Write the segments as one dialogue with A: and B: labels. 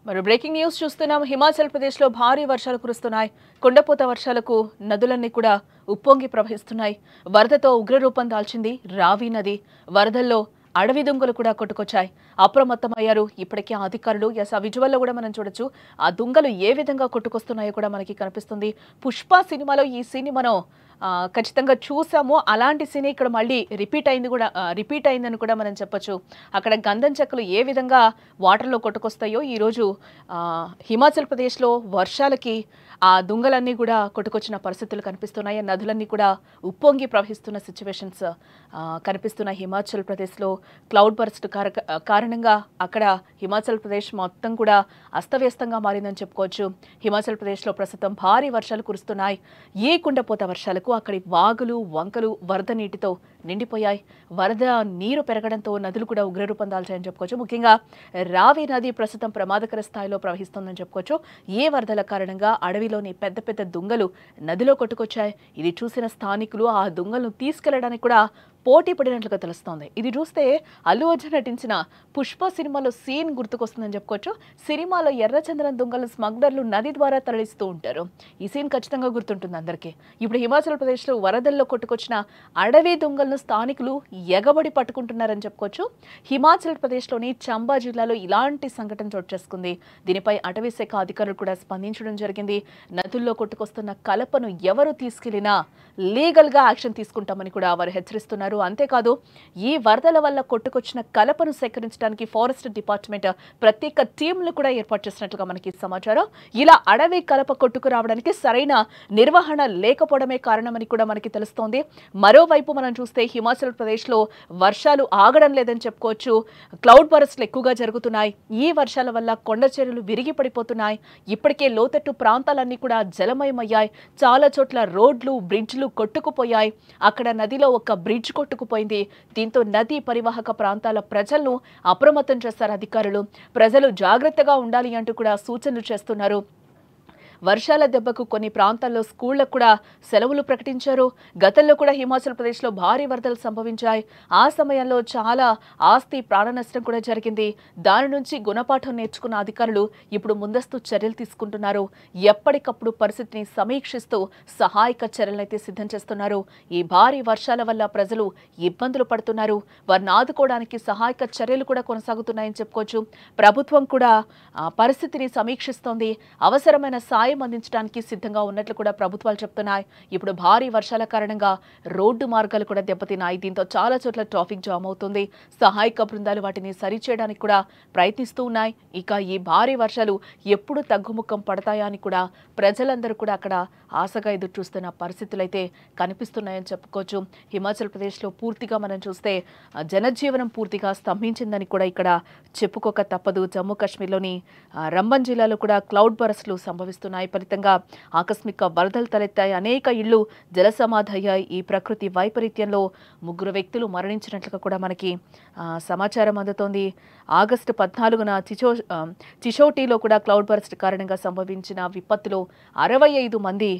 A: మరి breaking news చూస్తున్నాం. హిమాచల్ ప్రదేశ్లో భారీ వర్షాలు కురుస్తున్నాయి. కుండపోత వర్షాలకు నదులన్నీ కూడా ఉప్పొంగి ప్రవహిస్తున్నాయి. వరదతో ఉగ్రరూపం దాల్చింది రావి నది. వరదల్లో అడవి దుంగలు కూడా కొట్టుకొచ్చాయి. అప్రమత్తమయ్యారు ఇప్పటికే అధికారులు. ఆ విజువల్లో కూడా మనం చూడొచ్చు. ఆ దుంగలు ఏ విధంగా కొట్టుకొస్తున్నాయో కూడా మనకి కనిపిస్తుంది. పుష్ప సినిమాలో ఈ సీన్ మనం ఖచ్చితంగా చూసాము. అలాంటి సీన్ ఇక్కడ మళ్ళీ రిపీట్ అయిందని కూడా మనం చెప్పొచ్చు. అక్కడ గంధం చెక్కలు ఏ విధంగా వాటర్లో కొట్టుకొస్తాయో ఈరోజు హిమాచల్ ప్రదేశ్లో వర్షాలకి ఆ దుంగలన్నీ కూడా కొట్టుకొచ్చిన పరిస్థితులు కనిపిస్తున్నాయి. నదులన్నీ కూడా ఉప్పొంగి ప్రవహిస్తున్న సిచ్యువేషన్స్ కనిపిస్తున్నాయి. హిమాచల్ ప్రదేశ్లో క్లౌడ్ బర్స్ట్ కారణంగా అక్కడ హిమాచల్ ప్రదేశ్ మొత్తం కూడా అస్తవ్యస్తంగా మారిందని చెప్పుకోవచ్చు. హిమాచల్ ప్రదేశ్లో ప్రస్తుతం భారీ వర్షాలు కురుస్తున్నాయి. ఏ కుండపోత వర్షాలకు అక్కడి వాగులు వంకలు వరద నీటితో నిండిపోయాయి. వరద నీరు పెరగడంతో నదులు కూడా ఉగ్రరూపం దాల్చాయని చెప్పుకోవచ్చు. ముఖ్యంగా రావి నది ప్రస్తుతం ప్రమాదకర స్థాయిలో ప్రవహిస్తుందని చెప్పుకోవచ్చు. ఏ వరదల కారణంగా అడవిలోని పెద్ద పెద్ద దుంగలు నదిలో కొట్టుకొచ్చాయి. ఇది చూసిన స్థానికులు ఆ దుంగలను తీసుకెళ్లడానికి కూడా పోటీ పడినట్లుగా తెలుస్తోంది. ఇది చూస్తే అల్లు అర్జున్ నటించిన పుష్ప సినిమాలో సీన్ గుర్తుకొస్తుందని చెప్పుకోవచ్చు. సినిమాలో ఎర్రచందనం దుంగలు స్మగ్లర్లు నది ద్వారా తరలిస్తూ ఉంటారు. ఈ సీన్ ఖచ్చితంగా గుర్తుంటుంది అందరికీ. ఇప్పుడు హిమాచల్ ప్రదేశ్లో వరదల్లో కొట్టుకొచ్చిన అడవి దుంగలను స్థానికులు ఎగబడి పట్టుకుంటున్నారని చెప్పుకోవచ్చు. హిమాచల్ ప్రదేశ్లోని చంబా జిల్లాలో ఇలాంటి సంఘటన చోటు చేసుకుంది. దీనిపై అటవీ శాఖ అధికారులు కూడా స్పందించడం జరిగింది. నదుల్లో కొట్టుకొస్తున్న కలపను ఎవరు తీసుకెళ్లినా లీగల్గా యాక్షన్ తీసుకుంటామని కూడా వారు హెచ్చరిస్తున్నారు. అంతేకాదు ఈ వరదల వల్ల కొట్టుకొచ్చిన కలపను సేకరించడానికి ఫారెస్ట్ డిపార్ట్మెంట్ ప్రత్యేక టీంలు కూడా ఏర్పాటు చేసినట్లుగా మనకి సమాచారం. ఇలా అడవి కలప కొట్టుకు రావడానికి సరైన నిర్వహణ లేకపోవడమే కారణమని కూడా మనకి తెలుస్తోంది. మరోవైపు మనం చూస్తే హిమాచల్ ప్రదేశ్లో వర్షాలు ఆగడం లేదని చెప్పుకోవచ్చు. క్లౌడ్ బర్స్ట్లు ఎక్కువగా జరుగుతున్నాయి. ఈ వర్షాల వల్ల కొండ చర్యలు విరిగి పడిపోతున్నాయి. ఇప్పటికే లోతట్టు ప్రాంతాలన్నీ కూడా జలమయమయ్యాయి. చాలా చోట్ల రోడ్లు బ్రిడ్జ్లు కొట్టుకుపోయాయి. అక్కడ నదిలో ఒక బ్రిడ్జ్ కొట్టుకుపోయింది. దీంతో నదీ పరివాహక ప్రాంతాల ప్రజలను అప్రమత్తం చేశారు అధికారులు. ప్రజలు జాగ్రత్తగా ఉండాలి అంటూ కూడా సూచనలు చేస్తున్నారు. వర్షాల దెబ్బకు కొన్ని ప్రాంతాల్లో స్కూళ్లకు కూడా సెలవులు ప్రకటించారు. గతంలో కూడా హిమాచల్ ప్రదేశ్లో భారీ వరదలు సంభవించాయి. ఆ సమయంలో చాలా ఆస్తి ప్రాణ నష్టం కూడా జరిగింది. దాని నుంచి గుణపాఠం నేర్చుకున్న అధికారులు ఇప్పుడు ముందస్తు చర్యలు తీసుకుంటున్నారు. ఎప్పటికప్పుడు పరిస్థితిని సమీక్షిస్తూ సహాయక చర్యలనైతే సిద్ధం చేస్తున్నారు. ఈ భారీ వర్షాల వల్ల ప్రజలు ఇబ్బందులు పడుతున్నారు. వారిని ఆదుకోవడానికి సహాయక చర్యలు కూడా కొనసాగుతున్నాయని చెప్పుకోవచ్చు. ప్రభుత్వం కూడా పరిస్థితిని సమీక్షిస్తోంది. అవసరమైన సాయం అందించడానికి సిద్ధంగా ఉన్నట్లు కూడా ప్రభుత్వాలు చెప్తున్నాయి. ఇప్పుడు భారీ వర్షాల కారణంగా రోడ్డు మార్గాలు కూడా దెబ్బతిన్నాయి. దీంతో చాలా చోట్ల ట్రాఫిక్ జామ్ అవుతుంది. సహాయక బృందాలు వాటిని సరిచేయడానికి కూడా ప్రయత్నిస్తూ ఉన్నాయి. ఇక ఈ భారీ వర్షాలు ఎప్పుడు తగ్గుముఖం పడతాయా అని కూడా ప్రజలందరూ కూడా అక్కడ ఆశగా ఎదురు చూస్తున్న పరిస్థితులు అయితే కనిపిస్తున్నాయని చెప్పుకోవచ్చు. హిమాచల్ ప్రదేశ్లో పూర్తిగా మనం చూస్తే జనజీవనం పూర్తిగా స్తంభించిందని కూడా ఇక్కడ చెప్పుకోక తప్పదు. జమ్మూ కాశ్మీర్లోని రంబన్ జిల్లాలో కూడా క్లౌడ్ బర్స్ట్లు సంభవిస్తున్నాయి. ఫలితంగా ఆకస్మిక వరదలు తలెత్తాయి. అనేక ఇళ్లు జలసమాధయ్యాయి. ఈ ప్రకృతి వైపరీత్యంలో 3 వ్యక్తులు మరణించినట్లుగా కూడా మనకి సమాచారం అందుతోంది. ఆగస్టు 14న చిచోటీలో కూడా క్లౌడ్ బర్స్ట్ కారణంగా సంభవించిన విపత్తులో 65 మంది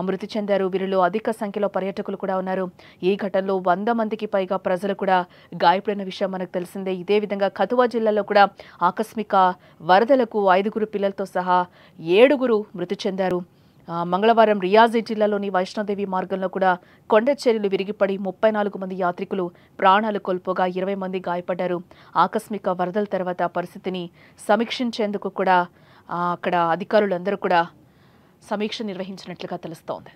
A: మృతి చెందారు. వీరిలో అధిక సంఖ్యలో పర్యాటకులు కూడా ఉన్నారు. ఈ ఘటనలో 100 మందికి పైగా ప్రజలు కూడా గాయపడిన విషయం మనకు తెలిసిందే. ఇదే విధంగా కథువా జిల్లాలో కూడా ఆకస్మిక వరదలకు 5 పిల్లలతో సహా 7 మృతి చెందారు. మంగళవారం రియాజీ జిల్లాలోని వైష్ణోదేవి మార్గంలో కూడా కొండ చర్యలు విరిగిపడి 34 మంది యాత్రికులు ప్రాణాలు కోల్పోగా 20 మంది గాయపడ్డారు. ఆకస్మిక వరదల తర్వాత పరిస్థితిని సమీక్షించేందుకు కూడా అక్కడ అధికారులందరూ కూడా సమీక్ష నిర్వహించినట్లుగా తెలుస్తోంది.